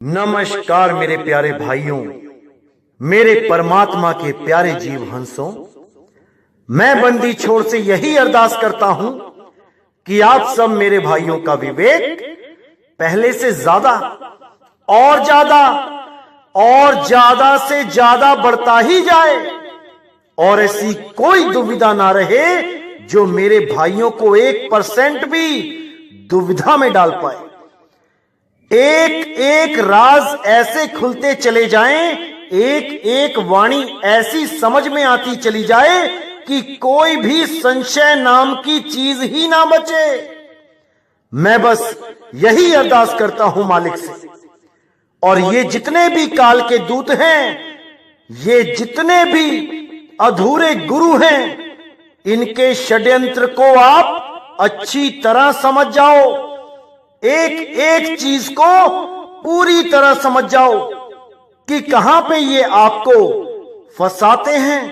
नमस्कार मेरे प्यारे भाइयों, मेरे परमात्मा के प्यारे जीव हंसों। मैं बंदी छोड़ से यही अरदास करता हूं कि आप सब मेरे भाइयों का विवेक पहले से ज्यादा और ज्यादा से ज्यादा बढ़ता ही जाए और ऐसी कोई दुविधा ना रहे जो मेरे भाइयों को 1% भी दुविधा में डाल पाए। एक एक राज ऐसे खुलते चले जाएं, एक एक वाणी ऐसी समझ में आती चली जाए कि कोई भी संशय नाम की चीज ही ना बचे। मैं बस यही अरदास करता हूं मालिक से। और ये जितने भी काल के दूत हैं, ये जितने भी अधूरे गुरु हैं, इनके षड्यंत्र को आप अच्छी तरह समझ जाओ। एक एक चीज को पूरी तरह समझ जाओ कि कहां पे ये आपको फंसाते हैं,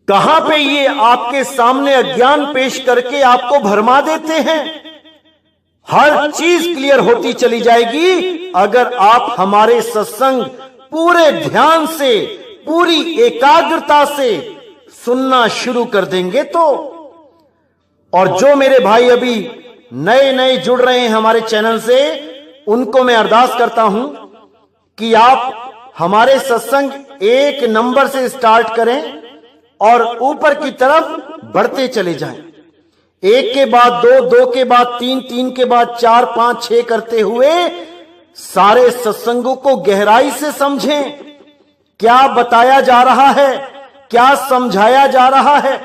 कहां पे ये आपके सामने अज्ञान पेश करके आपको भरमा देते हैं। हर चीज क्लियर होती चली जाएगी अगर आप हमारे सत्संग पूरे ध्यान से, पूरी एकाग्रता से सुनना शुरू कर देंगे तो। और जो मेरे भाई अभी नए जुड़ रहे हैं हमारे चैनल से, उनको मैं अरदास करता हूं कि आप हमारे सत्संग 1 नंबर से स्टार्ट करें और ऊपर की तरफ बढ़ते चले जाएं। 1 के बाद 2, 2 के बाद 3, 3 के बाद 4, 5, 6 करते हुए सारे सत्संगों को गहराई से समझें। क्या बताया जा रहा है, क्या समझाया जा रहा है।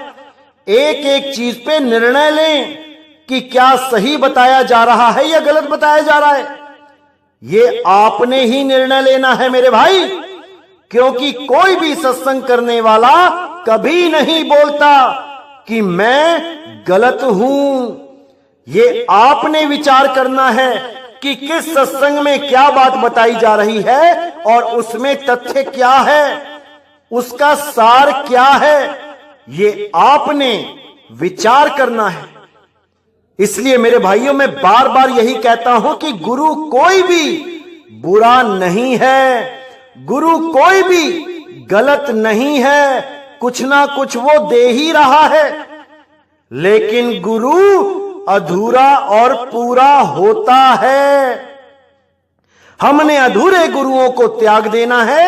एक एक चीज पे निर्णय लें कि क्या सही बताया जा रहा है या गलत बताया जा रहा है। ये आपने ही निर्णय लेना है मेरे भाई, क्योंकि कोई भी सत्संग करने वाला कभी नहीं बोलता कि मैं गलत हूं। ये आपने विचार करना है कि किस सत्संग में क्या बात बताई जा रही है और उसमें तथ्य क्या है, उसका सार क्या है, ये आपने विचार करना है। इसलिए मेरे भाइयों, मैं बार बार यही कहता हूं कि गुरु कोई भी बुरा नहीं है, गुरु कोई भी गलत नहीं है, कुछ ना कुछ वो दे ही रहा है। लेकिन गुरु अधूरा और पूरा होता है। हमने अधूरे गुरुओं को त्याग देना है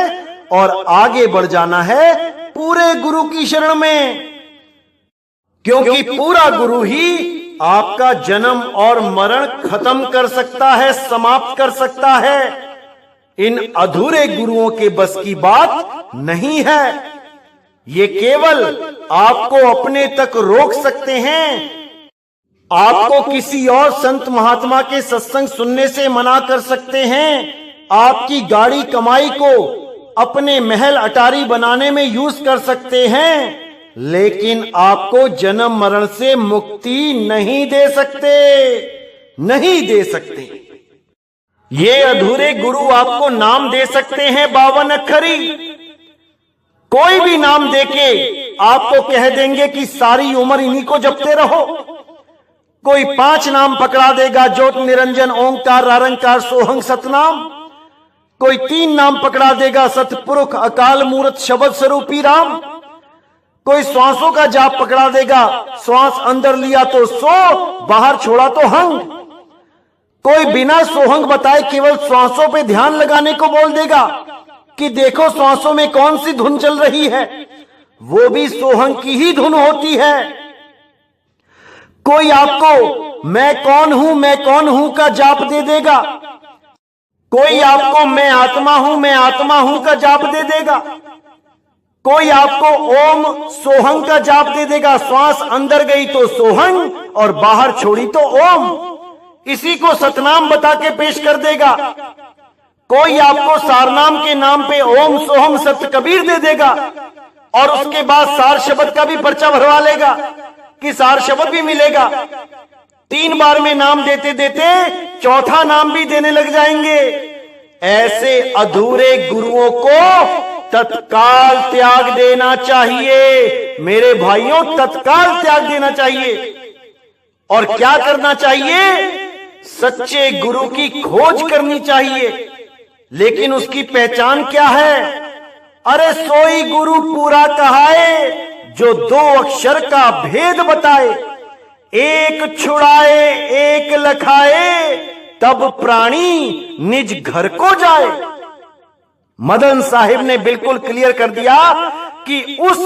और आगे बढ़ जाना है पूरे गुरु की शरण में, क्योंकि पूरा गुरु ही आपका जन्म और मरण खत्म कर सकता है, समाप्त कर सकता है। इन अधूरे गुरुओं के बस की बात नहीं है। ये केवल आपको अपने तक रोक सकते हैं, आपको किसी और संत महात्मा के सत्संग सुनने से मना कर सकते हैं, आपकी गाड़ी कमाई को अपने महल अटारी बनाने में यूज कर सकते हैं, लेकिन आपको जन्म मरण से मुक्ति नहीं दे सकते, नहीं दे सकते। ये अधूरे गुरु आपको नाम दे सकते हैं 52 अक्षरी, कोई भी नाम देके आपको कह देंगे कि सारी उम्र इन्हीं को जपते रहो। कोई 5 नाम पकड़ा देगा, ज्योत निरंजन ओंकार निरंकार सोहंग सतनाम। कोई 3 नाम पकड़ा देगा, सतपुरुष अकाल मूर्त शब्द स्वरूपी राम। कोई श्वासों का जाप पकड़ा देगा, श्वास अंदर लिया तो सो, बाहर छोड़ा तो हंग। कोई बिना सोहंग बताए केवल श्वासों पे ध्यान लगाने को बोल देगा कि देखो श्वासों में कौन सी धुन चल रही है, वो भी सोहंग की ही धुन होती है। कोई आपको मैं कौन हूं का जाप दे देगा, कोई आपको मैं आत्मा हूं का जाप दे देगा, कोई आपको ओम सोहंग का जाप दे देगा। श्वास अंदर गई तो सोहंग और बाहर छोड़ी तो ओम, इसी को सतनाम बता के पेश कर देगा। कोई आपको सारनाम के नाम पे ओम सोहम सत कबीर दे देगा और उसके बाद सार शब्द का भी पर्चा भरवा लेगा कि सार शब्द भी मिलेगा। 3 बार में नाम देते देते 4था नाम भी देने लग जाएंगे। ऐसे अधूरे गुरुओं को तत्काल त्याग देना चाहिए मेरे भाइयों, तत्काल त्याग देना चाहिए। और क्या करना चाहिए? सच्चे गुरु की खोज करनी चाहिए। लेकिन उसकी पहचान क्या है? अरे सोई गुरु पूरा कहाए, जो 2 अक्षर का भेद बताए। एक छुड़ाए एक लखाए, तब प्राणी निज घर को जाए। मदन साहिब ने बिल्कुल क्लियर कर दिया कि उस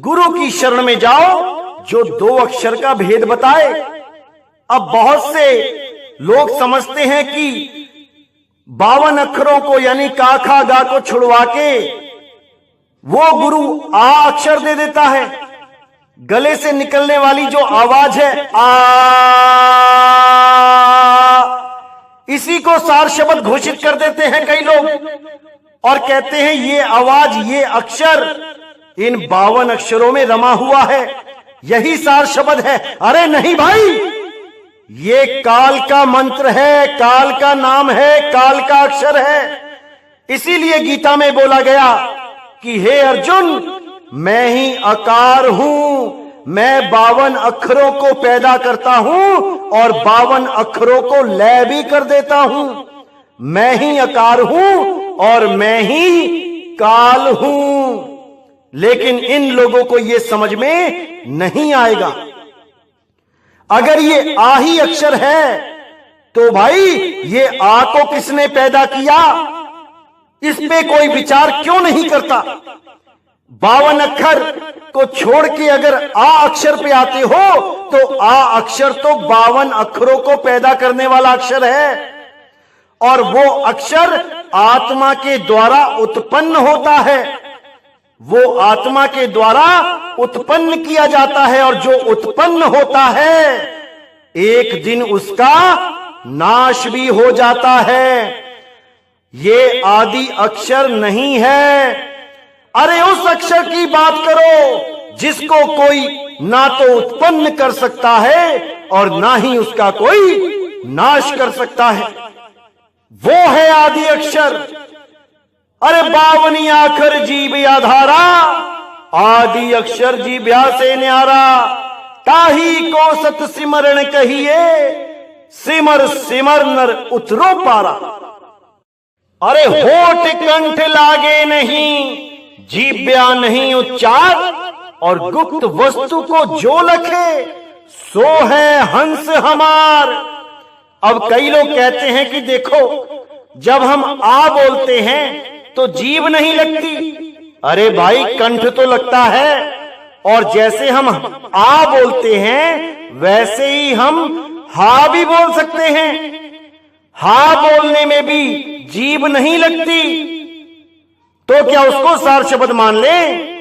गुरु की शरण में जाओ जो 2 अक्षर का भेद बताए। अब बहुत से लोग समझते हैं कि 52 अक्षरों को यानी का खा गा को छुड़वा के वो गुरु आ अक्षर दे देता है। गले से निकलने वाली जो आवाज है आ, इसी को सार शब्द घोषित कर देते हैं कई लोग और कहते हैं ये आवाज, ये अक्षर इन 52 अक्षरों में रमा हुआ है, यही सार शब्द है। अरे नहीं भाई, ये काल का मंत्र है, काल का नाम है, काल का अक्षर है। इसीलिए गीता में बोला गया कि हे अर्जुन, मैं ही अकार हूं, मैं 52 अक्षरों को पैदा करता हूं और 52 अक्षरों को लय भी कर देता हूं। मैं ही अकार हूं और मैं ही काल हूं। लेकिन इन लोगों को यह समझ में नहीं आएगा। अगर ये आ ही अक्षर है तो भाई ये आ को किसने पैदा किया, इस पे कोई विचार क्यों नहीं करता? 52 अक्षर को छोड़ के अगर आ अक्षर पे आते हो तो आ अक्षर तो 52 अक्षरों को पैदा करने वाला अक्षर है और वो अक्षर आत्मा के द्वारा उत्पन्न होता है, वो आत्मा के द्वारा उत्पन्न किया जाता है और जो उत्पन्न होता है एक दिन उसका नाश भी हो जाता है। ये आदि अक्षर नहीं है। अरे उस अक्षर की बात करो जिसको कोई ना तो उत्पन्न कर सकता है और ना ही उसका कोई नाश कर सकता है, वो है आदि अक्षर। अरे 52 आखर जीव आधारा, आदि अक्षर जीव्या से न्यारा। ताही को सत सिमरण कहिए, सिमर सिमर नर उतरो पारा। अरे होठ कंठ लागे नहीं, जीव्या नहीं उच्चार, और गुप्त वस्तु को जो लखे सो है हंस हमार। अब कई लोग कहते हैं कि देखो जब हम आ बोलते हैं तो जीभ नहीं लगती। अरे भाई कंठ तो लगता है और जैसे हम आ बोलते हैं वैसे ही हम हा भी बोल सकते हैं। हा बोलने में भी जीभ नहीं लगती, तो क्या उसको सार शब्द मान लें?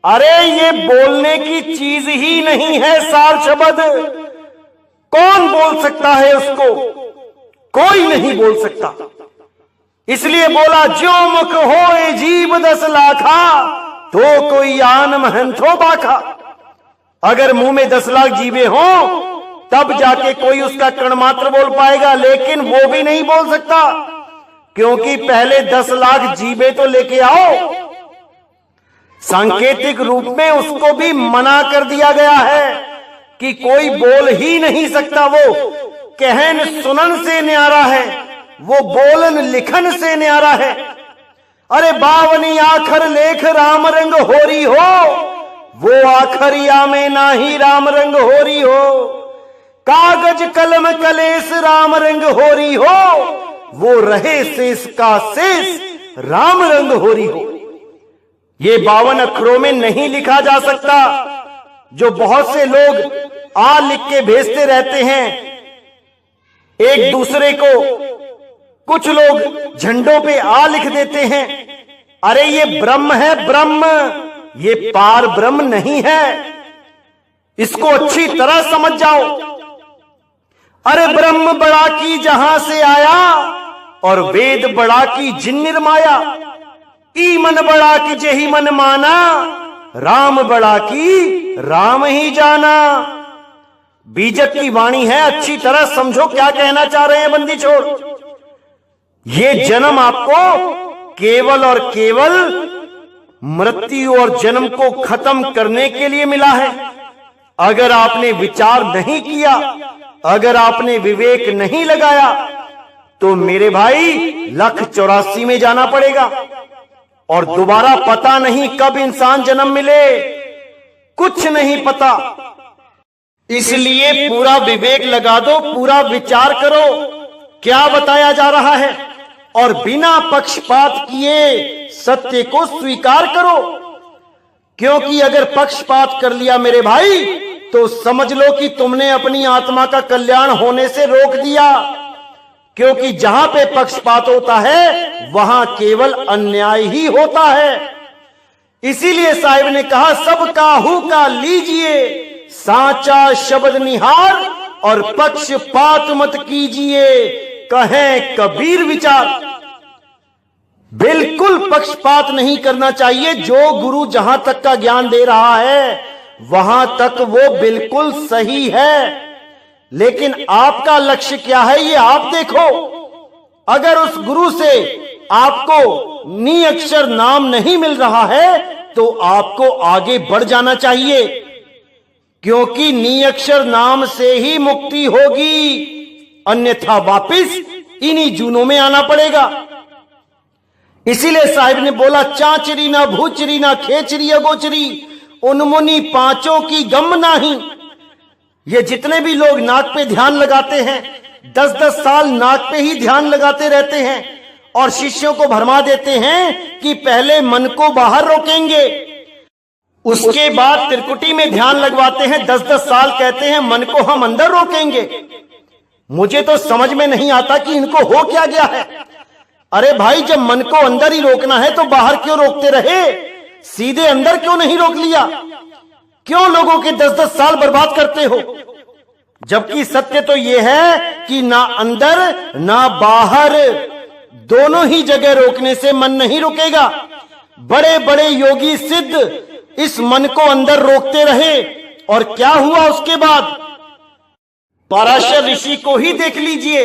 अरे ये बोलने की चीज ही नहीं है सार शब्द। कौन बोल सकता है उसको? कोई नहीं बोल सकता। इसलिए बोला जो मुख होए जीव 10 लाखा, तो कोई आन महंथो बाखा। अगर मुंह में 10 लाख जीवे हो तब जाके कोई उसका कण मात्र बोल पाएगा, लेकिन वो भी नहीं बोल सकता क्योंकि पहले 10 लाख जीवे तो लेके आओ। सांकेतिक रूप में उसको भी मना कर दिया गया है कि कोई बोल ही नहीं सकता। वो कहन सुनन से न्यारा है, वो बोलन लिखन से न्यारा है। अरे 52 आखर लेख राम रंग होरी हो, वो आखरिया में ना ही राम रंग होरी हो। कागज कलम कलेस राम रंग होरी हो, वो रहे शेष का शेष राम रंग होरी हो। ये 52 अक्षरों में नहीं लिखा जा सकता। जो बहुत से लोग आ लिख के भेजते रहते हैं एक दूसरे को, कुछ लोग झंडों पे आ लिख देते हैं। अरे ये ब्रह्म है, ब्रह्म, ये पार ब्रह्म नहीं है। इसको अच्छी तरह समझ जाओ। अरे ब्रह्म बड़ा की जहां से आया और वेद बड़ा की जिन निर्माया। ई मन बड़ा की जेही मन माना, राम बड़ा की राम ही जाना। बीजक की वाणी है, अच्छी तरह समझो क्या कहना चाह रहे हैं बंदी छोड़। ये जन्म आपको केवल और केवल मृत्यु और जन्म को खत्म करने के लिए मिला है। अगर आपने विचार नहीं किया, अगर आपने विवेक नहीं लगाया, तो मेरे भाई 1,84 में जाना पड़ेगा। और दोबारा पता नहीं कब इंसान जन्म मिले, कुछ नहीं पता। इसलिए पूरा विवेक लगा दो, पूरा विचार करो क्या बताया जा रहा है, और बिना पक्षपात किए सत्य को स्वीकार करो। क्योंकि अगर पक्षपात कर लिया मेरे भाई, तो समझ लो कि तुमने अपनी आत्मा का कल्याण होने से रोक दिया। क्योंकि जहां पे पक्षपात होता है वहां केवल अन्याय ही होता है। इसीलिए साहिब ने कहा, सब काहू का लीजिए साचा शब्द निहार, और पक्षपात मत कीजिए कहें कबीर विचार। बिल्कुल पक्षपात नहीं करना चाहिए। जो गुरु जहां तक का ज्ञान दे रहा है वहां तक वो बिल्कुल सही है, लेकिन आपका लक्ष्य क्या है ये आप देखो। अगर उस गुरु से आपको नी अक्षर नाम नहीं मिल रहा है तो आपको आगे बढ़ जाना चाहिए, क्योंकि नी अक्षर नाम से ही मुक्ति होगी, अन्यथा वापिस इन्हीं जूनों में आना पड़ेगा। इसीलिए साहिब ने बोला, चांचरी ना भूचरी ना खेचरी अगोचरी, उनमुनि पांचों की गम नाही। ये जितने भी लोग नाक पे ध्यान लगाते हैं, 10-10 साल नाक पे ही ध्यान लगाते रहते हैं और शिष्यों को भरमा देते हैं कि पहले मन को बाहर रोकेंगे, उसके बाद त्रिकुटी में ध्यान लगवाते हैं, 10-10 साल कहते हैं मन को हम अंदर रोकेंगे। मुझे तो समझ में नहीं आता कि इनको हो क्या गया है। अरे भाई, जब मन को अंदर ही रोकना है तो बाहर क्यों रोकते रहे, सीधे अंदर क्यों नहीं रोक लिया? क्यों लोगों के 10-10 साल बर्बाद करते हो? जबकि सत्य तो यह है कि ना अंदर ना बाहर, दोनों ही जगह रोकने से मन नहीं रुकेगा। बड़े बड़े योगी सिद्ध इस मन को अंदर रोकते रहे, और क्या हुआ उसके बाद? पराशर ऋषि को ही देख लीजिए,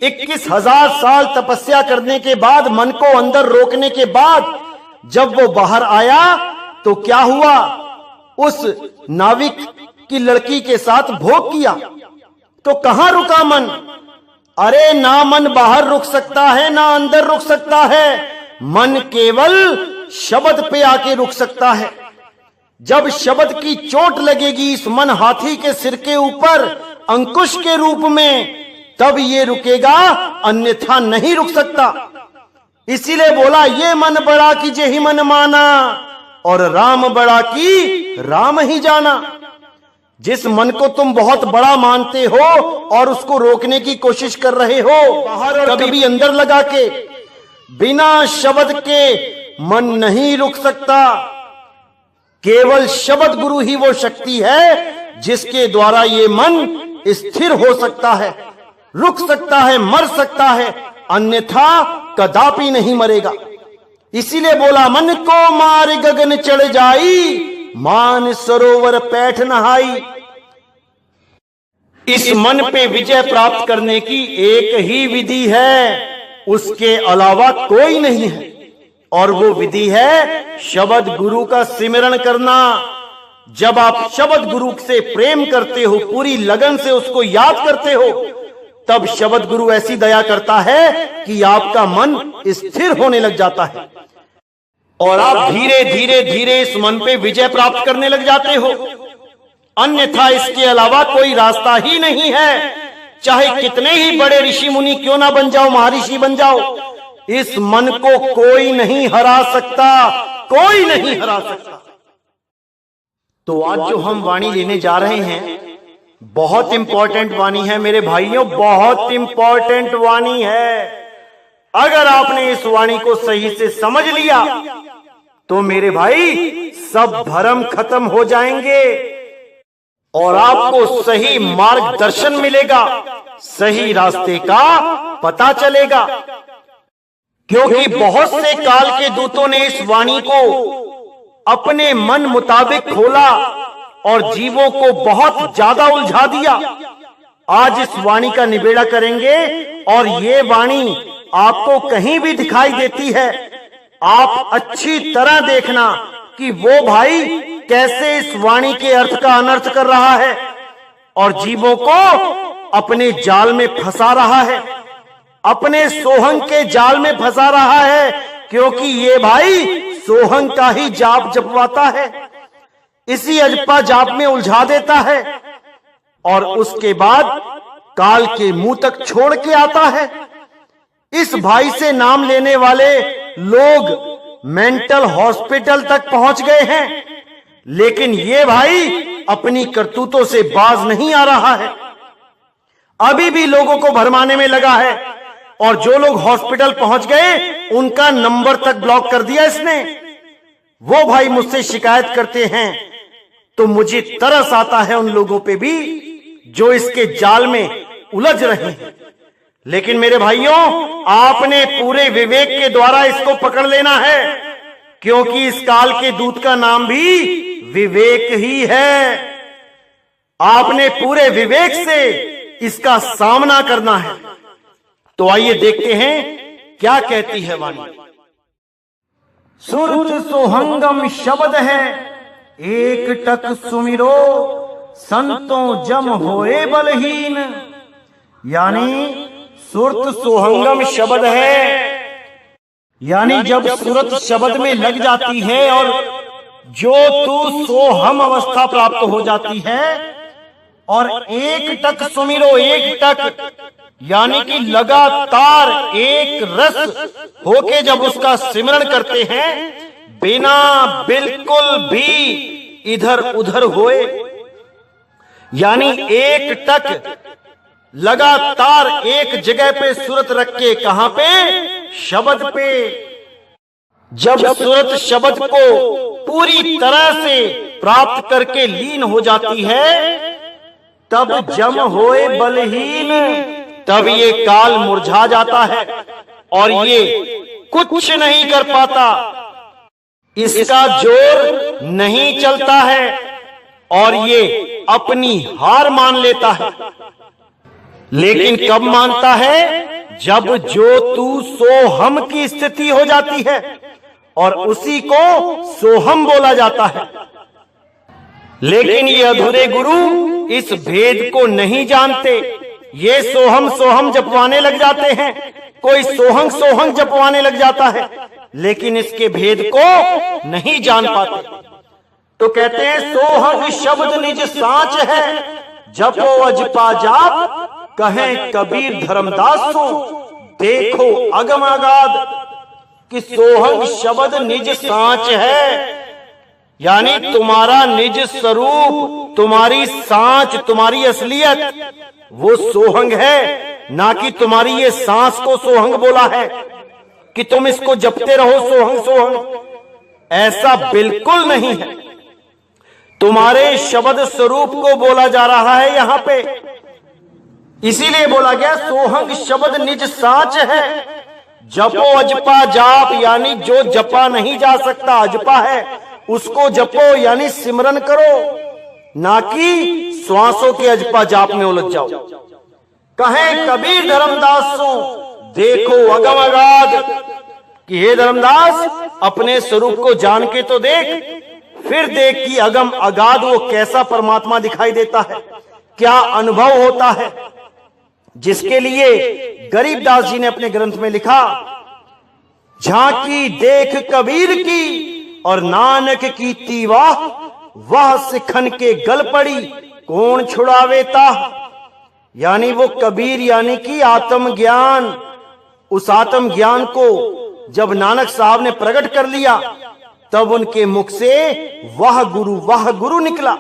21,000 साल तपस्या करने के बाद, मन को अंदर रोकने के बाद जब वो बाहर आया तो क्या हुआ? उस नाविक की लड़की के साथ भोग किया। तो कहां रुका मन? अरे ना मन बाहर रुक सकता है ना अंदर रुक सकता है, मन केवल शब्द पे आके रुक सकता है। जब शब्द की चोट लगेगी इस मन हाथी के सिर के ऊपर अंकुश के रूप में, तब ये रुकेगा, अन्यथा नहीं रुक सकता। इसीलिए बोला, ये मन बड़ा की जे ही मन माना, और राम बड़ा की राम ही जाना। जिस मन को तुम बहुत बड़ा मानते हो और उसको रोकने की कोशिश कर रहे हो, बाहर और कभी अंदर लगा के, बिना शब्द के मन नहीं रुक सकता। केवल शब्द गुरु ही वो शक्ति है जिसके द्वारा ये मन स्थिर हो सकता है, रुक सकता है, मर सकता है, अन्यथा कदापि नहीं मरेगा। इसीलिए बोला, मन को मार गगन चढ़ जाई, मान सरोवर पैठ नहाई। इस मन पे विजय प्राप्त करने की एक ही विधि है, उसके अलावा कोई नहीं है, और वो विधि है शब्द गुरु का सिमरण करना। जब आप शब्द गुरु से प्रेम करते हो, पूरी लगन से उसको याद करते हो, तब शब्द गुरु ऐसी दया करता है कि आपका मन स्थिर होने लग जाता है, और आप धीरे धीरे धीरे इस मन पे विजय प्राप्त करने लग जाते हो। अन्यथा इसके अलावा कोई रास्ता ही नहीं है। चाहे कितने ही बड़े ऋषि मुनि क्यों ना बन जाओ, महर्षि बन जाओ, इस मन को कोई नहीं हरा सकता, कोई नहीं हरा सकता। तो आज जो हम वाणी लेने जा रहे हैं, बहुत इंपॉर्टेंट वाणी है मेरे भाइयों, बहुत इंपॉर्टेंट वाणी है। अगर आपने इस वाणी को सही से समझ लिया तो मेरे भाई सब भ्रम खत्म हो जाएंगे और आपको सही मार्गदर्शन मिलेगा, सही रास्ते का पता चलेगा। क्योंकि बहुत से काल के दूतों ने इस वाणी को अपने मन मुताबिक खोला और जीवों को बहुत ज्यादा उलझा दिया। आज इस वाणी का निबेड़ा करेंगे, और ये वाणी आपको कहीं भी दिखाई देती है, आप अच्छी तरह देखना कि वो भाई कैसे इस वाणी के अर्थ का अनर्थ कर रहा है और जीवों को अपने जाल में फंसा रहा है। अपने सोहंग के जाल में फंसा रहा है, क्योंकि ये भाई सोहंग का ही जाप जपवाता है, इसी अजपा जाप में उलझा देता है और उसके बाद काल के मुंह तक छोड़ के आता है। इस भाई से नाम लेने वाले लोग मेंटल हॉस्पिटल तक पहुंच गए हैं, लेकिन ये भाई अपनी करतूतों से बाज नहीं आ रहा है, अभी भी लोगों को भरमाने में लगा है। और जो लोग हॉस्पिटल पहुंच गए उनका नंबर तक ब्लॉक कर दिया इसने। वो भाई मुझसे शिकायत करते हैं तो मुझे तरस आता है उन लोगों पे भी जो इसके जाल में उलझ रहे हैं। लेकिन मेरे भाइयों, आपने पूरे विवेक के द्वारा इसको पकड़ लेना है, क्योंकि इस काल के दूत का नाम भी विवेक ही है। आपने पूरे विवेक से इसका सामना करना है। तो आइए देखते हैं क्या कहती है वाणी। सुरत सोहंगम शब्द है, एक टक सुमिरो संतों जम होए बलहीन। यानी सुरत सोहंगम शब्द है, यानी जब सुरत शब्द में लग जाती है और जो तू सोहम अवस्था प्राप्त हो जाती है, और एक टक सुमिरो, एक टक यानी कि लगातार एक रस होके जब उसका सिमरण करते हैं, बिना बिल्कुल भी इधर उधर होए, यानी एक टक लगातार एक जगह पे सूरत रख के, कहां पे? शब्द पे। जब सूरत शब्द को पूरी तरह से प्राप्त करके लीन हो जाती है, तब जम होए बलहीन, तब ये काल मुरझा जाता है और ये कुछ नहीं कर पाता, इसका जोर नहीं चलता है और ये अपनी हार मान लेता है। लेकिन कब मानता है? जब जो तू सोहम की स्थिति हो जाती है और उसी को सोहम बोला जाता है। लेकिन ये अधूरे गुरु इस भेद को नहीं जानते, ये सोहम सोहम जपवाने लग जाते हैं, कोई सोहंग सोहंग जपवाने लग जाता है, लेकिन इसके भेद को नहीं जान पाते। तो कहते हैं सोहंग शब्द निज साच है, जपो अजपा जाप, कहें कबीर धर्मदासो, देखो अगम अगाध। कि सोहंग शब्द निज साच है, यानी तुम्हारा निज स्वरूप, तुम्हारी सांच, तुम्हारी असलियत वो सोहंग है, ना कि तुम्हारी ये सांस को सोहंग बोला है कि तुम इसको जपते रहो सोहंग सोहंग। ऐसा बिल्कुल नहीं है। तुम्हारे शब्द स्वरूप को बोला जा रहा है यहां पे, इसीलिए बोला गया सोहंग शब्द निज साच है, जपो अजपा जाप, यानी जो जपा नहीं जा सकता अजपा है उसको जपो, यानी सिमरन करो, ना कि श्वासों के अजपा जाप में उलझ जाओ। कहें कबीर धर्मदासों, देखो अगम अगाध, कि हे धर्मदास अपने स्वरूप को जान के तो देख, फिर देख कि अगम अगाध वो कैसा परमात्मा दिखाई देता है, क्या अनुभव होता है। जिसके लिए गरीबदास जी ने अपने ग्रंथ में लिखा, झांकी देख कबीर की और नानक की तीवा, वह सिखन के गल पड़ी कौन छुड़ावेता। यानी वो कबीर यानी कि आत्म ज्ञान, उस आत्म ज्ञान को जब नानक साहब ने प्रकट कर लिया, तब उनके मुख से वह गुरु निकला।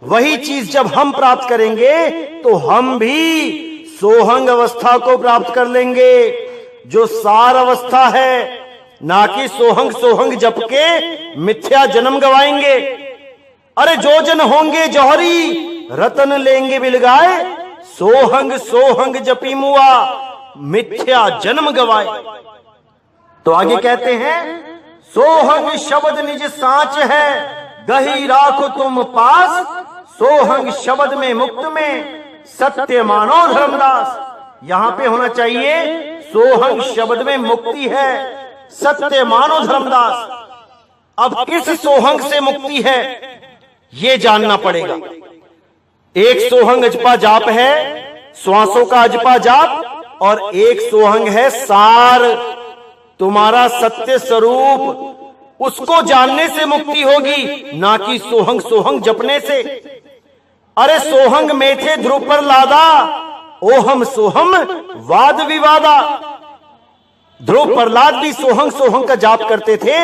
वही चीज जब हम प्राप्त करेंगे तो हम भी सोहंग अवस्था को प्राप्त कर लेंगे, जो सार अवस्था है, ना कि सोहंग सोहंग जप के मिथ्या जन्म गवाएंगे। अरे जो जन होंगे जौहरी, रतन लेंगे बिलगाए, सोहंग सोहंग जपी मुआ, मिथ्या जन्म गवाए। तो आगे कहते हैं सोहंग शब्द निज साच है, गही राखो तुम पास, सोहंग शब्द में मुक्त में सत्य मानो धर्मदास। यहां पे होना चाहिए सोहंग शब्द में मुक्ति है, सत्य मानो धर्मदास। अब किस सोहंग से मुक्ति है ये जानना पड़ेगा। एक सोहंग अजपा जाप है, श्वासों का अजपा जाप, और एक सोहंग है सार, तुम्हारा सत्य स्वरूप। उसको जानने से मुक्ति होगी, ना कि सोहंग सोहंग जपने से। अरे सोहंग में थे ध्रुव पर लादा, ओहम सोहम वाद विवादा। ध्रुव प्रहलाद भी सोहंग सोहंग का जाप करते थे,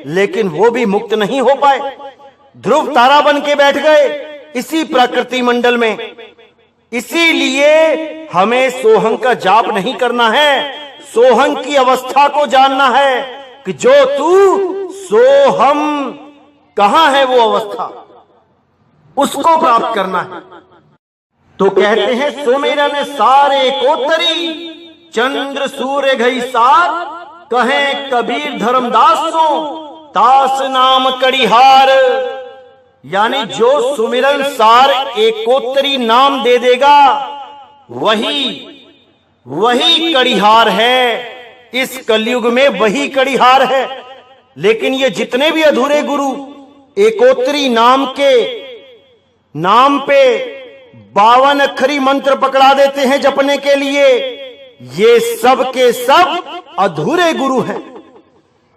लेकिन वो भी मुक्त नहीं हो पाए। ध्रुव तारा बन के बैठ गए इसी प्रकृति मंडल में। इसीलिए हमें सोहंग का जाप नहीं करना है, सोहंग की अवस्था को जानना है कि जो तू सोहम, कहां है वो अवस्था, उसको प्राप्त करना है। तो कहते हैं सुमिरन सारे कोतरी, चंद्र सूर्य घई साथ, कहें कबीर धर्मदासों, तास नाम कड़िहार। यानी जो सुमिरन सार एकोत्तरी नाम दे देगा, वही कड़िहार है। इस कलयुग में वही कड़िहार है। लेकिन ये जितने भी अधूरे गुरु एकोत्तरी नाम के नाम पे 52 अक्षरी मंत्र पकड़ा देते हैं जपने के लिए, ये सब के सब अधूरे गुरु हैं।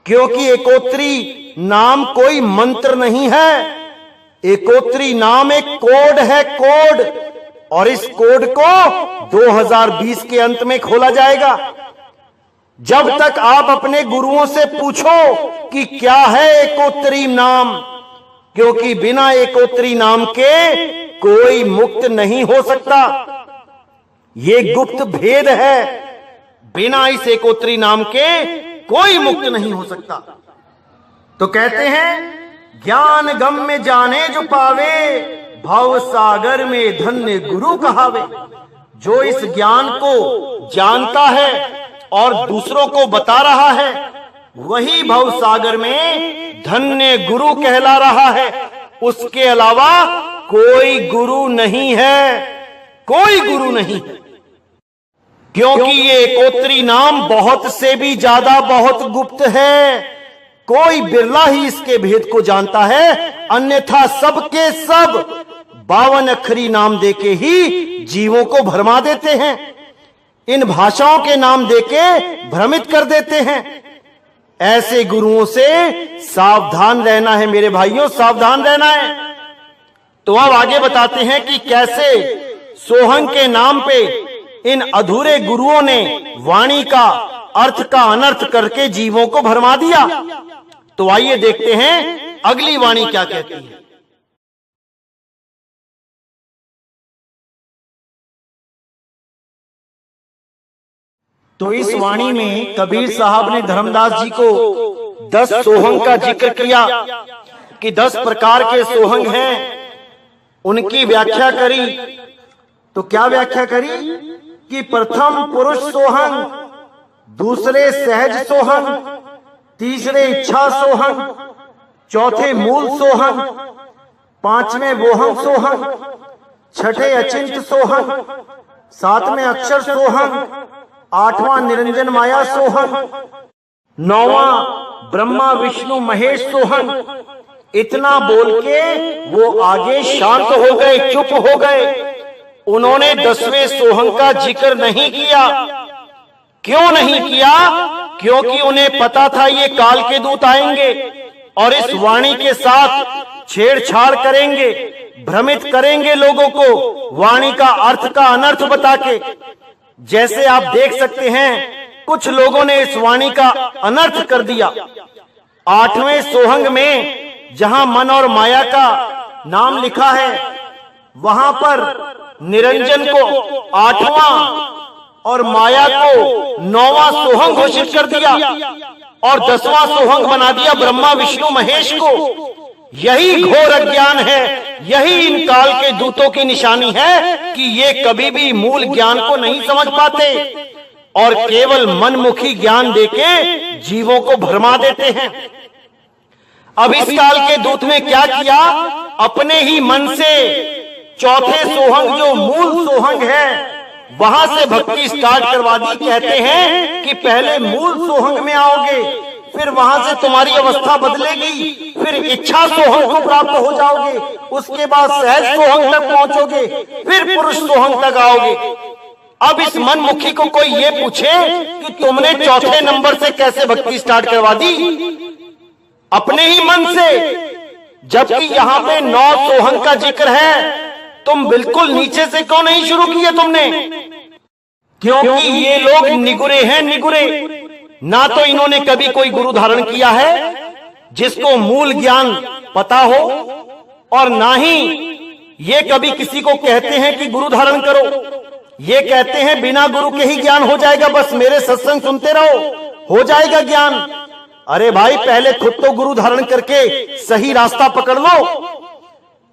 क्योंकि एकोत्तरी नाम कोई मंत्र नहीं है, एकोत्तरी नाम एक कोड है, कोड। और इस कोड को 2020 के अंत में खोला जाएगा। जब तक आप अपने गुरुओं से पूछो कि क्या है एकोत्तरी नाम, क्योंकि बिना एकोत्तरी नाम के कोई मुक्त नहीं हो सकता। ये गुप्त भेद है, बिना इस एकोत्तरी नाम के कोई मुक्त नहीं हो सकता। तो कहते हैं ज्ञान गम में जाने जो पावे, भव सागर में धन्य गुरु कहावे। जो इस ज्ञान को जानता है और दूसरों को बता रहा है, वही भव सागर में धन्य गुरु कहला रहा है। उसके अलावा कोई गुरु नहीं है, कोई गुरु नहीं है। क्योंकि ये एकोत्तरी नाम बहुत से भी ज्यादा बहुत गुप्त है। कोई बिरला ही इसके भेद को जानता है, अन्यथा सबके सब 52 अक्षरी नाम देके ही जीवों को भरमा देते हैं। इन भाषाओं के नाम देके भ्रमित कर देते हैं। ऐसे गुरुओं से सावधान रहना है मेरे भाइयों, सावधान रहना है। तो अब आगे बताते हैं कि कैसे सोहंग के नाम पे इन अधूरे गुरुओं ने वाणी का अर्थ का अनर्थ करके जीवों को भरमा दिया। तो आइए देखते हैं अगली वाणी क्या कहती है। तो इस वाणी में कबीर साहब ने धर्मदास जी को 10 सोहंग का जिक्र किया कि 10 प्रकार के सोहंग हैं। उनकी व्याख्या करी। तो क्या व्याख्या करी कि प्रथम पुरुष सोहंग, दूसरे सहज सोहंग, तीसरे इच्छा सोहंग, चौथे मूल सोहंग, पांचवें वोहंग सोहंग, छठे अचिंत सोहंग, सातवें अक्षर सोहंग, आठवां निरंजन माया सोहंग, नौवां ब्रह्मा विष्णु महेश सोहंग। इतना बोल के वो आगे शांत हो गए, चुप हो गए। उन्होंने 10वें सोहंग का जिक्र नहीं किया। क्यों नहीं किया? क्योंकि उन्हें पता था ये काल के दूत आएंगे और इस वाणी के साथ छेड़छाड़ करेंगे, भ्रमित करेंगे लोगों को वाणी का अर्थ का अनर्थ बता के। जैसे आप देख सकते हैं कुछ लोगों ने इस वाणी का अनर्थ कर दिया। 8वें सोहंग में जहां मन और माया का नाम लिखा है, वहां पर निरंजन को 8वां और माया को 9वां सोहंग घोषित कर दिया और 10वां सोहंग बना दिया ब्रह्मा विष्णु महेश को। यही घोर अज्ञान है, यही इन काल के दूतों की निशानी है कि ये कभी भी मूल ज्ञान को नहीं समझ पाते और केवल मनमुखी ज्ञान देके जीवों को भरमा देते हैं। अब इस काल के दूत ने क्या किया? अपने ही मन से चौथे सोहंग जो मूल सोहंग है वहां से भक्ति स्टार्ट करवा दी। कहते हैं कि पहले मूल सोहंग में आओगे, फिर वहां से तुम्हारी अवस्था बदलेगी, फिर इच्छा सोहंग को प्राप्त हो जाओगे, उसके बाद सहज सोहंग तक पहुंचोगे, फिर पुरुष सोहंग तक आओगे। अब इस मनमुखी को कोई ये पूछे कि तुमने चौथे नंबर से कैसे भक्ति स्टार्ट करवा दी, अपने ही मन से, जबकि यहां पे 9 सोहंग का जिक्र है। तुम बिल्कुल नीचे से क्यों नहीं शुरू किए तुमने? क्योंकि ये लोग निगुरे हैं, निगुरे। ना तो इन्होंने कभी कोई गुरु धारण किया है जिसको मूल ज्ञान पता हो, और ना ही ये कभी किसी को कहते हैं कि गुरु धारण करो। ये कहते हैं बिना गुरु के ही ज्ञान हो जाएगा, बस मेरे सत्संग सुनते रहो, हो जाएगा ज्ञान। अरे भाई, पहले खुद तो गुरु धारण करके सही रास्ता पकड़ लो।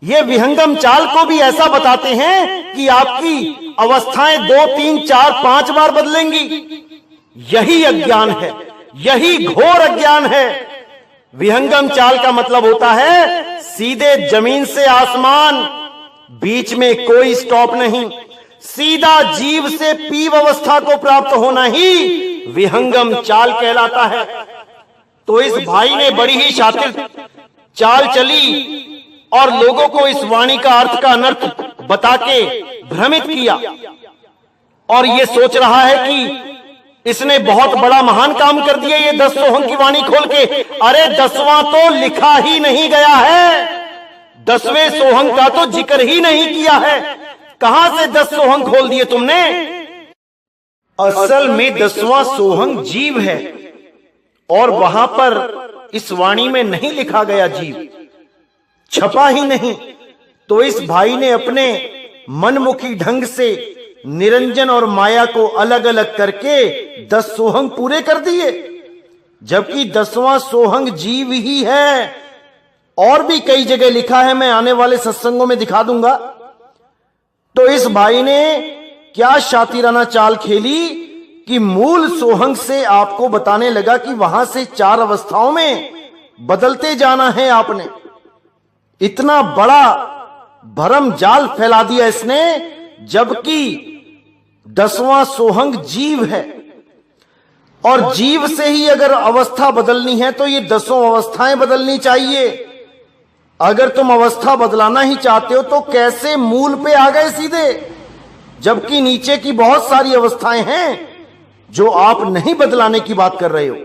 ये विहंगम चाल को भी ऐसा बताते हैं कि आपकी अवस्थाएं 2, 3, 4, 5 बार बदलेंगी। यही अज्ञान है, यही घोर अज्ञान है। विहंगम चाल का मतलब होता है सीधे जमीन से आसमान, बीच में कोई स्टॉप नहीं, सीधा जीव से पीव अवस्था को प्राप्त होना ही विहंगम चाल कहलाता है। तो इस भाई ने बड़ी ही शातिर चाल चली और लोगों को इस वाणी का अर्थ का अनर्थ बता के भ्रमित किया, और ये सोच रहा है कि इसने बहुत बड़ा महान काम कर दिया ये 10 सोहंग की वाणी खोल के। अरे 10वां तो लिखा ही नहीं गया है, 10वें सोहंग का तो जिक्र ही नहीं किया है। कहां से 10 सोहंग खोल दिए तुमने? असल में 10वां सोहंग जीव है, और वहां पर इस वाणी में नहीं लिखा गया जीव, छपा ही नहीं। तो इस भाई ने अपने मनमुखी ढंग से निरंजन और माया को अलग अलग करके 10 सोहंग पूरे कर दिए, जबकि 10वां सोहंग जीव ही है। और भी कई जगह लिखा है, मैं आने वाले सत्संगों में दिखा दूंगा। तो इस भाई ने क्या शातिराना चाल खेली कि मूल सोहंग से आपको बताने लगा कि वहां से 4 अवस्थाओं में बदलते जाना है आपने। इतना बड़ा भरम जाल फैला दिया इसने, जबकि 10वां सोहंग जीव है, और जीव से ही अगर अवस्था बदलनी है तो ये 10 अवस्थाएं बदलनी चाहिए। अगर तुम अवस्था बदलाना ही चाहते हो तो कैसे मूल पे आ गए सीधे, जबकि नीचे की बहुत सारी अवस्थाएं हैं जो आप नहीं बदलाने की बात कर रहे हो।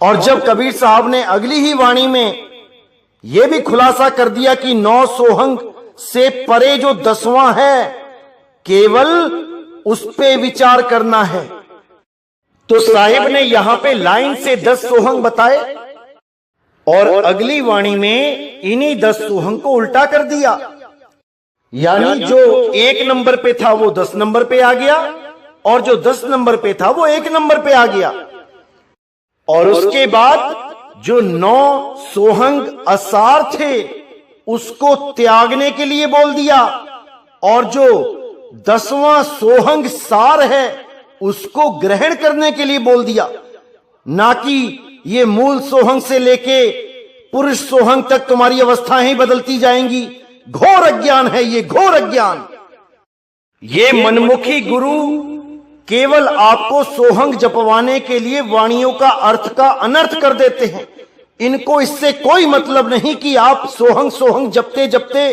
और जब कबीर साहब ने अगली ही वाणी में यह भी खुलासा कर दिया कि 9 सोहंग से परे जो 10वां है, केवल उस पे विचार करना है, तो साहिब ने यहां पे लाइन से 10 सोहंग बताए, और अगली वाणी में इन्हीं 10 सोहंग को उल्टा कर दिया। यानी जो 1 नंबर पे था वो 10 नंबर पे आ गया, और जो 10 नंबर पे था वो 1 नंबर पे आ गया। और उसके बाद जो 9 सोहंग असार थे उसको त्यागने के लिए बोल दिया, और जो 10वां सोहंग सार है उसको ग्रहण करने के लिए बोल दिया। ना कि ये मूल सोहंग से लेके पुरुष सोहंग तक तुम्हारी अवस्थाएं ही बदलती जाएंगी। घोर अज्ञान है ये, घोर अज्ञान। ये मनमुखी गुरु केवल आपको सोहंग जपवाने के लिए वाणियों का अर्थ का अनर्थ कर देते हैं। इनको इससे कोई मतलब नहीं कि आप सोहंग सोहंग जपते जपते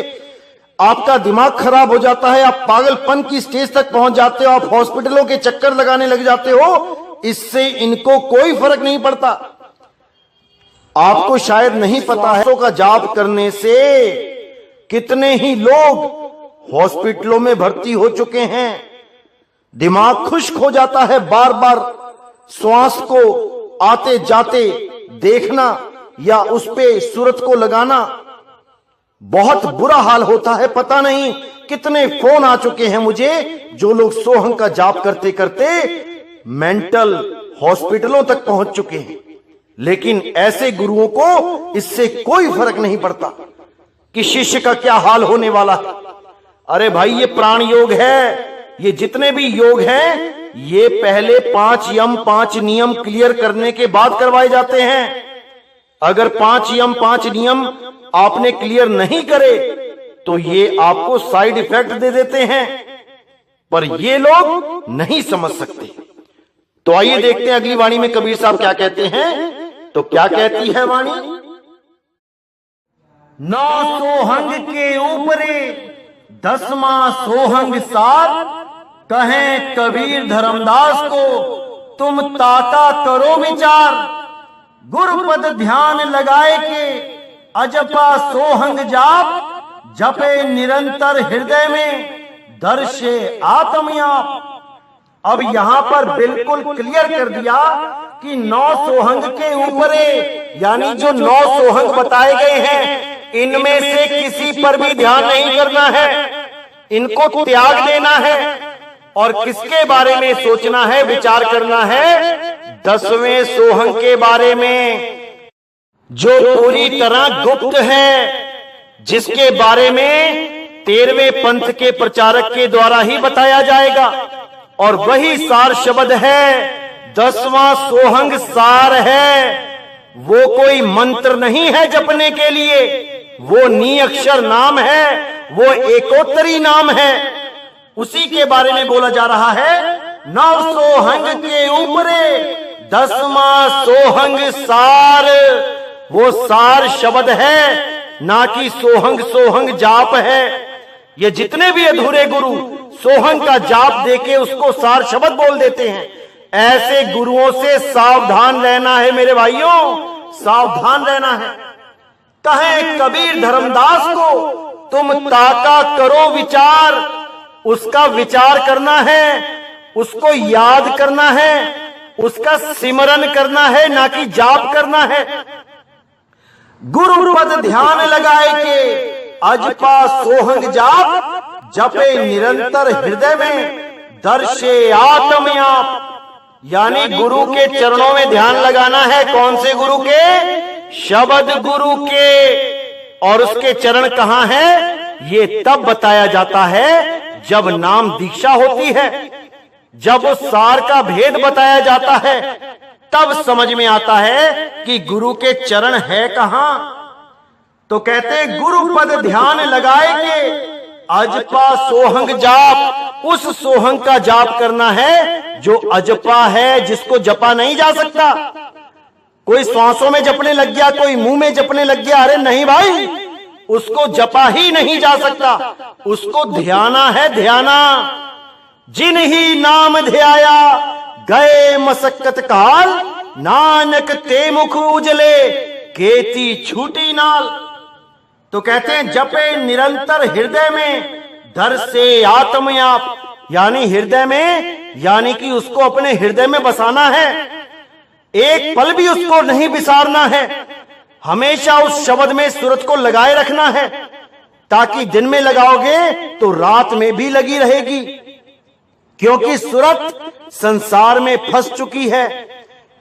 आपका दिमाग खराब हो जाता है, आप पागलपन की स्टेज तक पहुंच जाते हो, आप हॉस्पिटलों के चक्कर लगाने लग जाते हो। इससे इनको कोई फर्क नहीं पड़ता। आपको शायद नहीं पता है का जाप करने से कितने ही लोग हॉस्पिटलों में भर्ती हो चुके हैं। दिमाग खुश्क हो जाता है, बार बार श्वास को आते जाते देखना या उस पे सूरत को लगाना, बहुत बुरा हाल होता है। पता नहीं कितने फोन आ चुके हैं मुझे, जो लोग सोहंग का जाप करते करते मेंटल हॉस्पिटलों तक पहुंच चुके हैं। लेकिन ऐसे गुरुओं को इससे कोई फर्क नहीं पड़ता कि शिष्य का क्या हाल होने वाला है। अरे भाई, ये प्राण योग है। ये जितने भी योग हैं ये पहले 5 यम 5 नियम क्लियर करने के बाद करवाए जाते हैं। अगर 5 यम 5 नियम आपने क्लियर नहीं करे तो ये आपको साइड इफेक्ट दे देते हैं, पर ये लोग नहीं समझ सकते। तो आइए देखते हैं अगली वाणी में कबीर साहब क्या कहते हैं। तो क्या कहती है वाणी? 9 सोहंग के ऊपरे 10वां सोहंग सार, कहें कबीर धर्मदास को तुम ताका करो विचार, गुरुपद ध्यान लगाए के अजपा सोहंग जाप, जपे निरंतर हृदय में दर्शे आत्मयाप। अब यहां पर बिल्कुल क्लियर कर दिया कि 9 सोहंग के ऊपरे, यानी जो 9 सोहंग बताए गए हैं, इनमें से किसी पर भी ध्यान नहीं करना है, इनको त्याग देना है। और किसके बारे में सोचना है, विचार करना है? 10वें सोहंग के बारे में, जो पूरी तरह गुप्त है, जिसके बारे में 13वें पंथ के प्रचारक के द्वारा ही बताया जाएगा। और वही सार शब्द है, 10वां सोहंग सार है। वो कोई मंत्र नहीं है जपने के लिए, वो निअक्षर नाम है, वो एकोत्तरी नाम है। उसी के बारे में बोला जा रहा है। 9 सोहंग के ऊपरे 10वां सोहंग सार, वो सार शब्द है, ना कि सोहंग सोहंग जाप है। ये जितने भी अधूरे गुरु सोहंग का जाप देके उसको सार शब्द बोल देते हैं, ऐसे गुरुओं से सावधान रहना है मेरे भाइयों, सावधान रहना है। कहें कबीर धर्मदास को तुम ताका करो विचार, उसका विचार करना है, उसको याद करना है, उसका सिमरन करना है, ना कि जाप करना है। गुरुपद ध्यान लगाए के अजपा सोहंग जाप, जपे निरंतर हृदय में दर्शे आत्मयाप। यानी गुरु के चरणों में ध्यान लगाना है। कौन से गुरु के? शब्द गुरु के। और उसके चरण कहां है? ये तब बताया जाता है जब नाम दीक्षा होती है, जब उस सार का भेद बताया जाता है, तब समझ में आता है कि गुरु के चरण है कहां। तो कहते गुरुपद ध्यान लगाए के अजपा सोहंग जाप, उस सोहंग का जाप करना है जो अजपा है, जिसको जपा नहीं जा सकता। कोई सांसों में जपने लग गया, कोई मुंह में जपने लग गया, अरे नहीं भाई, उसको जपा ही नहीं जा सकता, उसको ध्याना है, ध्याना। जिन ही नाम ध्याया गए मसक्कत काल, नानक ते मुख उजले केती छूटी नाल। तो कहते हैं जपे निरंतर हृदय में धर से आत्मयाप, यानी हृदय में, यानी कि उसको अपने हृदय में बसाना है, एक पल भी उसको नहीं बिसारना है, हमेशा उस शब्द में सूरत को लगाए रखना है, ताकि दिन में लगाओगे तो रात में भी लगी रहेगी। क्योंकि सूरत संसार में फंस चुकी है,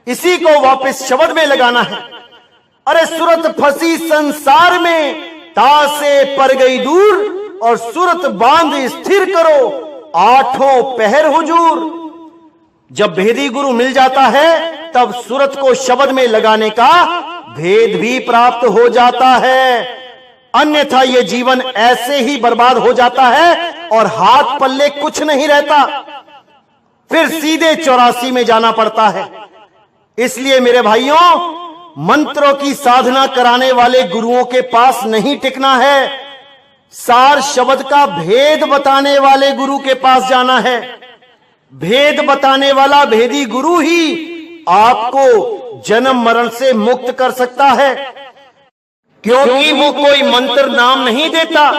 इसी को वापस शब्द में लगाना है। अरे सूरत फंसी संसार में, तासे पर गई दूर, और सूरत बांध स्थिर करो, आठों पहर हुजूर। जब भेदी गुरु मिल जाता है तब सूरत को शब्द में लगाने का भेद भी प्राप्त हो जाता है, अन्यथा यह जीवन ऐसे ही बर्बाद हो जाता है और हाथ पल्ले कुछ नहीं रहता, फिर सीधे 84 में जाना पड़ता है। इसलिए मेरे भाइयों, मंत्रों की साधना कराने वाले गुरुओं के पास नहीं टिकना है, सार शब्द का भेद बताने वाले गुरु के पास जाना है। भेद बताने वाला भेदी गुरु ही आपको जन्म मरण से मुक्त कर सकता है, क्योंकि वो कोई मंत्र नाम नहीं देता,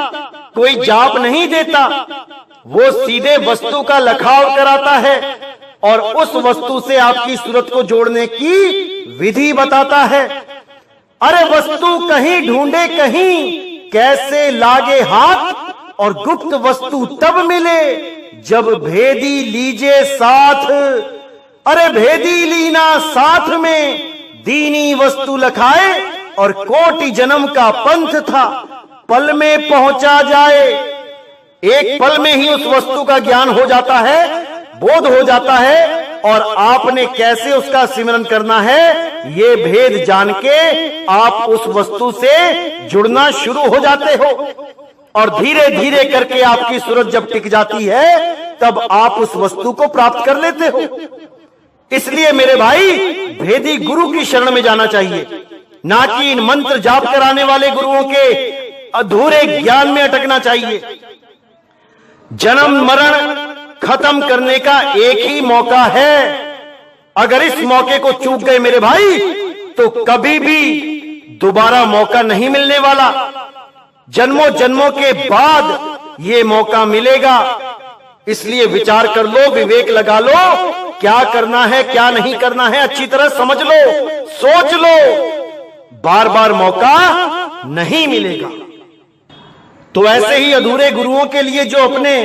कोई जाप नहीं देता, वो सीधे वस्तु का लखाव कराता है और उस वस्तु से आपकी सूरत को जोड़ने की विधि बताता है। अरे वस्तु कहीं ढूंढे कहीं, कैसे लागे हाथ, और गुप्त वस्तु तब मिले जब भेदी लीजे साथ। अरे भेदी लीना साथ में, दीनी वस्तु लखाए, और कोटि जन्म का पंथ था, पल में पहुंचा जाए। एक पल में ही उस वस्तु का ज्ञान हो जाता है, बोध हो जाता है, और आपने कैसे उसका सिमरन करना है, ये भेद जान के आप उस वस्तु से जुड़ना शुरू हो जाते हो। और धीरे धीरे करके आपकी सूरत जब टिक जाती है, तब आप उस वस्तु को प्राप्त कर लेते हो। इसलिए मेरे भाई, भेदी गुरु की शरण में जाना चाहिए, ना कि इन मंत्र जाप कराने वाले गुरुओं के अधूरे ज्ञान में अटकना चाहिए। जन्म मरण खत्म करने का एक ही मौका है। अगर इस मौके को चूक गए मेरे भाई तो कभी भी दोबारा मौका नहीं मिलने वाला। जन्मों जन्मों के बाद ये मौका मिलेगा। इसलिए विचार कर लो, विवेक लगा लो, क्या करना है क्या नहीं करना है अच्छी तरह समझ लो, सोच लो। बार बार मौका नहीं मिलेगा। तो ऐसे ही अधूरे गुरुओं के लिए जो अपने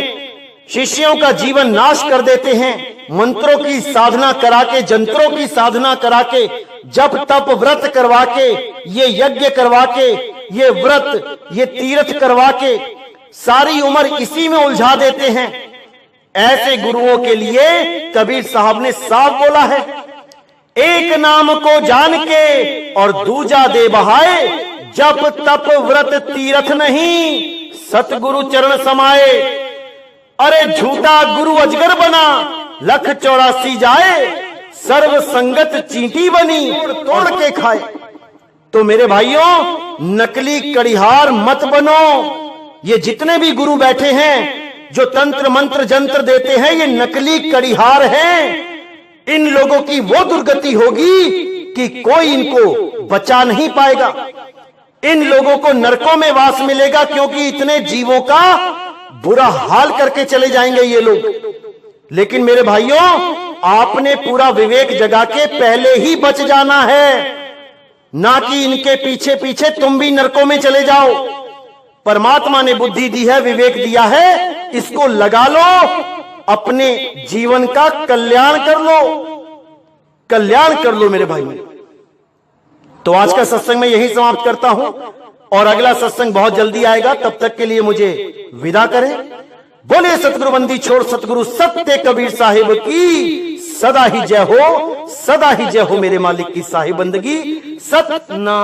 शिष्यों का जीवन नाश कर देते हैं, मंत्रों की साधना करा के, जंत्रों की साधना करा के, जप तप व्रत करवा के, ये यज्ञ करवा के, ये व्रत ये तीर्थ करवा के सारी उम्र इसी में उलझा देते हैं, ऐसे गुरुओं के लिए कबीर साहब ने साफ बोला है, एक नाम को जान के और दूजा दे बहाए, जप तप व्रत तीर्थ नहीं सतगुरु चरण समाए। अरे झूठा गुरु अजगर बना, लख 84 जाए, सर्व संगत चींटी बनी तोड़ के खाए। तो मेरे भाइयों, नकली कड़िहार मत बनो। ये जितने भी गुरु बैठे हैं जो तंत्र मंत्र जंत्र देते हैं, ये नकली कड़िहार हैं। इन लोगों की वो दुर्गति होगी कि कोई इनको बचा नहीं पाएगा। इन लोगों को नरकों में वास मिलेगा, क्योंकि इतने जीवों का बुरा हाल करके चले जाएंगे ये लोग। लेकिन मेरे भाइयों, आपने पूरा विवेक जगा के पहले ही बच जाना है, ना कि इनके पीछे पीछे तुम भी नरकों में चले जाओ। परमात्मा ने बुद्धि दी है, विवेक दिया है, इसको लगा लो, अपने जीवन का कल्याण कर लो, कल्याण कर लो मेरे भाई। तो आज का सत्संग मैं यही समाप्त करता हूं और अगला सत्संग बहुत जल्दी आएगा। तब तक के लिए मुझे विदा करें। बोले सतगुरु बंदी छोड़ सतगुरु सत्य कबीर साहिब की सदा ही जय हो, सदा ही जय हो मेरे मालिक की साहिब बंदगी। सतना।